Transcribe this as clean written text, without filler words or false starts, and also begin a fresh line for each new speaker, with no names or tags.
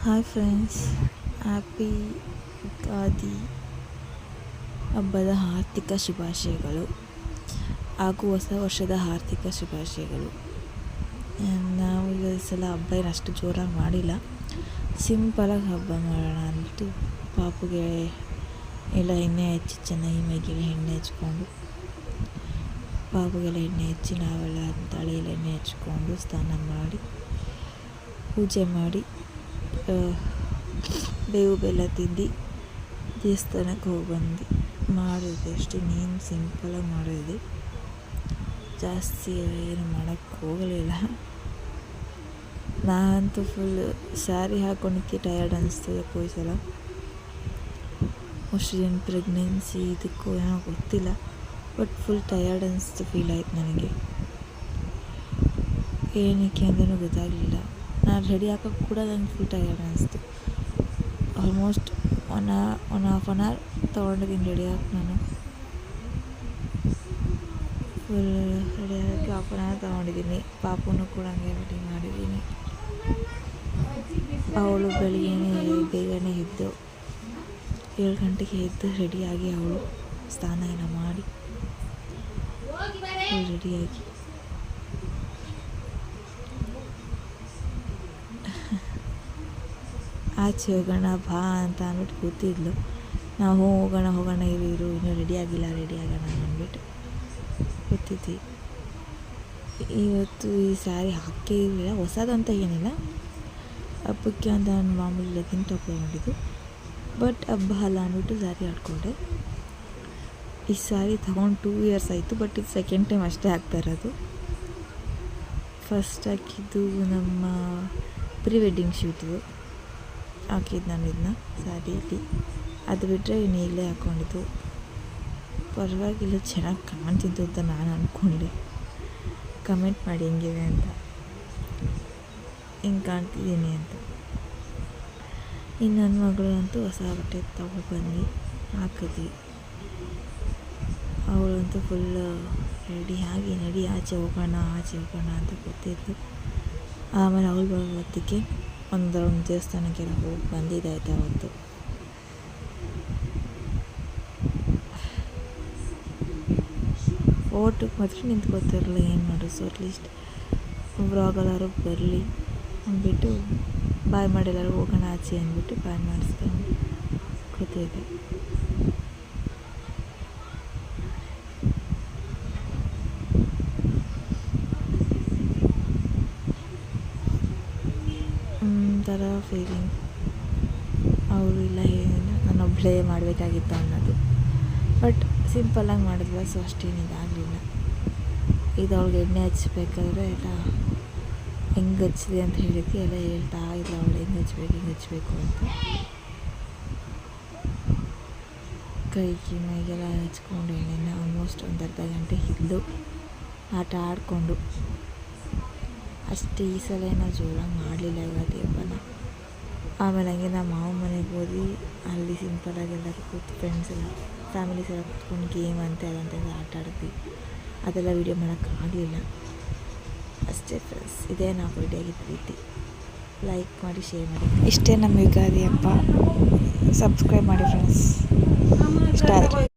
Hi friends, happy Ugadi ಹಬ್ಬದ ಆರ್ಥಿಕ ಶುಭಾಶಯಗಳು ಹಾಗೂ ಹೊಸ ವರ್ಷದ ಆರ್ಥಿಕ ಶುಭಾಶಯಗಳು. ನಾವು ಈ ಸಲ ಹಬ್ಬ ಏನು ಅಷ್ಟು ಜೋರಾಗಿ ಮಾಡಿಲ್ಲ, ಸಿಂಪಲಾಗಿ ಹಬ್ಬ ಮಾಡೋಣ ಅಂದ್ಬಿಟ್ಟು ಪಾಪುಗೆ ಎಲ್ಲ ಎಣ್ಣೆ ಹಚ್ಚಿ ಚೆನ್ನಾಗಿ ಮೈಗೆಲ್ಲ ಎಣ್ಣೆ ಹಚ್ಕೊಂಡು, ಪಾಪುಗೆಲ್ಲ ಎಣ್ಣೆ ಹಚ್ಚಿ ನಾವೆಲ್ಲ ತಲೆಯಲ್ಲಿ ಎಣ್ಣೆ ಹಚ್ಕೊಂಡು ಸ್ನಾನ ಮಾಡಿ ಪೂಜೆ ಮಾಡಿ ಬೇವು ಬೆಲ್ಲ ತಿಂದು ದೇವಸ್ಥಾನಕ್ಕೆ ಹೋಗಿ ಬಂದು ಮಾಡಿದೆ ಅಷ್ಟೇ. ಇನ್ನೇನು ಸಿಂಪಲಾಗಿ ಮಾಡಿದೆ, ಜಾಸ್ತಿ ಏನು ಮಾಡೋಕ್ಕೆ ಹೋಗಲಿಲ್ಲ. ನಾನಂತೂ ಫುಲ್ ಸ್ಯಾರಿ ಹಾಕ್ಕೊಂಡಿದ್ದಕ್ಕೆ ಟಯರ್ಡ್ ಅನಿಸ್ತು ಯಾಕೋ ಈ ಸಲ. ಮೋಸ್ಟ್ಲಿ ಏನು ಪ್ರೆಗ್ನೆನ್ಸಿ ಇದಕ್ಕೂ ಏನೋ ಗೊತ್ತಿಲ್ಲ, ಬಟ್ ಫುಲ್ ಟಯರ್ಡ್ ಅನಿಸ್ತು, ಫೀಲ್ ಆಯ್ತು ನನಗೆ. ಏನಕ್ಕೆ ಅಂತಲೂ ಗೊತ್ತಾಗಲಿಲ್ಲ. ನಾನು ರೆಡಿ ಹಾಕೋಕ್ಕೆ ಕೂಡ ನನಗೆ ಫುಲ್ ಟಯರ್ಡ್ ಅನಿಸ್ತು. Almost one half an hour ತೊಗೊಂಡಿದ್ದೀನಿ ರೆಡಿ ಹಾಕಿ. ನಾನು ಫುಲ್ ರೆಡಿ ಆಗೋಕ್ಕೆ ಹಾಫ್ ಆನ್ ಅವರ್ ತೊಗೊಂಡಿದ್ದೀನಿ. ಪಾಪುನೂ ಕೂಡ ಹಂಗೆ ರೆಡಿ ಮಾಡಿದ್ದೀನಿ. ಅವಳು ಬೆಳಿಗ್ಗೆನೇ ಬೇಗನೆ ಎದ್ದು 7 ಗಂಟೆಗೆ ಎದ್ದು ರೆಡಿಯಾಗಿ ಅವಳು ಸ್ನಾನ ಎಲ್ಲ ಮಾಡಿ ರೆಡಿಯಾಗಿ ಆಚೆ ಹೋಗೋಣ ಬಾ ಅಂತ ಅಂದ್ಬಿಟ್ಟು ಕೂತಿದ್ಲು. ನಾವು ಹೋಗೋಣ ಇರು ಇನ್ನೂ ರೆಡಿ ಆಗೋಣ ಅಂದ್ಬಿಟ್ಟು ಕೂತಿದ್ವಿ. ಇವತ್ತು ಈ ಸ್ಯಾರಿ ಹಾಕೇ ಇರಲಿಲ್ಲ, ಹೊಸದಂತ ಏನಿಲ್ಲ, ಹಬ್ಬಕ್ಕೆ ಅಂತ ನಾನು ಮಾಮೂಲಿ ಲೆಗಿನ್ ಟಾಪ್ ತೊಗೊಂಡಿದ್ದು, ಬಟ್ ಹಬ್ಬ ಅಲ್ಲ ಅಂದ್ಬಿಟ್ಟು ಸ್ಯಾರಿ ಹಾಕ್ಕೊಂಡೆ. ಈ ಸ್ಯಾರಿ ತೊಗೊಂಡು 2 ಇಯರ್ಸ್ ಆಯಿತು, ಬಟ್ ಇದು ಸೆಕೆಂಡ್ ಟೈಮ್ ಅಷ್ಟೇ ಹಾಕ್ತಾ ಇರೋದು. ಫಸ್ಟ್ ಹಾಕಿದ್ದು ನಮ್ಮ ಪ್ರೀ ವೆಡ್ಡಿಂಗ್ ಶೂಟಿದು ಹಾಕಿದ್ದು ನಾನು ಇದನ್ನ ಸ್ಯಾರಿಯಲ್ಲಿ. ಅದು ಬಿಟ್ಟರೆ ಇನ್ನು ಈಗಲೇ ಹಾಕ್ಕೊಂಡಿದ್ದು. ಪರವಾಗಿಲ್ಲ, ಚೆನ್ನಾಗಿ ಕಾಣ್ತಿತ್ತು ಅಂತ ನಾನು ಅಂದ್ಕೊಂಡೆ. ಕಮೆಂಟ್ ಮಾಡಿ ಹೆಂಗಿದೆ ಅಂತ, ಹಿಂಗೆ ಕಾಣ್ತಿದ್ದೀನಿ ಅಂತ. ಇನ್ನು ನನ್ನ ಮಗಳು ಅಂತೂ ಹೊಸ ಬಟ್ಟೆ ತೊಗೊಬಂದು ಹಾಕಿದ್ವಿ. ಅವಳಂತೂ ಫುಲ್ ರೆಡಿಯಾಗಿ ನಡಿ ಆಚೆ ಹೋಗೋಣ ಅಂತ ಗೊತ್ತಿತ್ತು. ಆಮೇಲೆ ಅವಳು ಬರೋ ಹೊತ್ತಿಗೆ ಒಂದು ದೇವಸ್ಥಾನಕ್ಕೆಲ್ಲ ಹೋಗಿ ಬಂದಿದ್ದಾಯ್ತು. ಅವತ್ತು ಫೋಟೋಕ್ಕೆ ಮಾತ್ರ ನಿಂತ್ಕೋತಿರಲಿಲ್ಲ, ಏನು ಮಾಡೋದು. ಸೊ ಅಟ್ಲೀಸ್ಟ್ ವ್ಲಾಗಲ್ಲಾರು ಬರಲಿ ಅಂದ್ಬಿಟ್ಟು ಬಾಯ್ ಮಾಡಿ ಎಲ್ಲರೂ ಹೋಗೋಣ ಆಚೆ ಅಂದ್ಬಿಟ್ಟು ಬಾಯ್ ಮಾಡಿಸ್ಕೊಂಡು ಕೂತಿದ್ದೆ. ಒಂಥರ ಫೀಲಿಂಗ್, ಅವರು ಇಲ್ಲ ಏನಿಲ್ಲ, ನಾನು ಒಬ್ಬಳೇ ಮಾಡಬೇಕಾಗಿತ್ತು ಅನ್ನೋದು. ಬಟ್ ಸಿಂಪಲ್ಲಾಗಿ ಮಾಡಿದ್ವಿ, ಸೊ ಅಷ್ಟೇನು ಇದಾಗಲಿಲ್ಲ. ಇದು ಅವ್ಳಿಗೆ ಎಣ್ಣೆ ಹಚ್ಚಬೇಕಾದ್ರೆ ಎಲ್ಲ ಹೆಂಗೆ ಹಚ್ಚಿದೆ ಅಂತ ಹೇಳಿದ್ವಿ, ಎಲ್ಲ ಹೇಳ್ತಾ ಇಲ್ಲ ಅವಳು ಹೆಂಗೆ ಹಚ್ಚಬೇಕು ಅಂತ. ಕೈಗೆ ಮೈಗೆಲ್ಲ ಹಚ್ಕೊಂಡು ಎಣ್ಣೆನ ಆಲ್ಮೋಸ್ಟ್ ಒಂದು ಅರ್ಧ ಗಂಟೆ ಇದ್ದು ಆಟ ಆಡಿಕೊಂಡು ಅಷ್ಟೇ. ಈ ಸಲ ಏನೋ ಜೋರಾಗಿ ಮಾಡಲಿಲ್ಲ ಯುಗಾದಿ ಹಬ್ಬನ. ಆಮೇಲೆ ಹಂಗೆ ನಮ್ಮ ಮಾವ ಮನೆಗೆ ಹೋದ್ವಿ. ಅಲ್ಲಿ ಸಿಂಪಲಾಗಿ ಎಲ್ಲರೂ ಕೂತು ಫ್ರೆಂಡ್ಸ್ ಎಲ್ಲ ಫ್ಯಾಮಿಲೀಸ್ ಎಲ್ಲ ಕೂತ್ಕೊಂಡು ಗೇಮ್ ಅಂತ ಅದಂತೆಲ್ಲ ಆಟ ಆಡಿದ್ವಿ. ಅದೆಲ್ಲ ವೀಡಿಯೋ ಮಾಡೋಕ್ಕಾಗಲಿಲ್ಲ ಅಷ್ಟೇ ಫ್ರೆಂಡ್ಸ್. ಇದೇ ನಾವು ವಿಡಿಯೋಗಿದ್ದ ರೀತಿ. ಲೈಕ್ ಮಾಡಿ, ಶೇರ್ ಮಾಡಿ. ಇಷ್ಟೇ ನಮ್ಮ ಯುಗಾದಿ ಹಬ್ಬ. ಸಬ್ಸ್ಕ್ರೈಬ್ ಮಾಡಿ ಫ್ರೆಂಡ್ಸ್, ಇಷ್ಟ ಆದರೆ.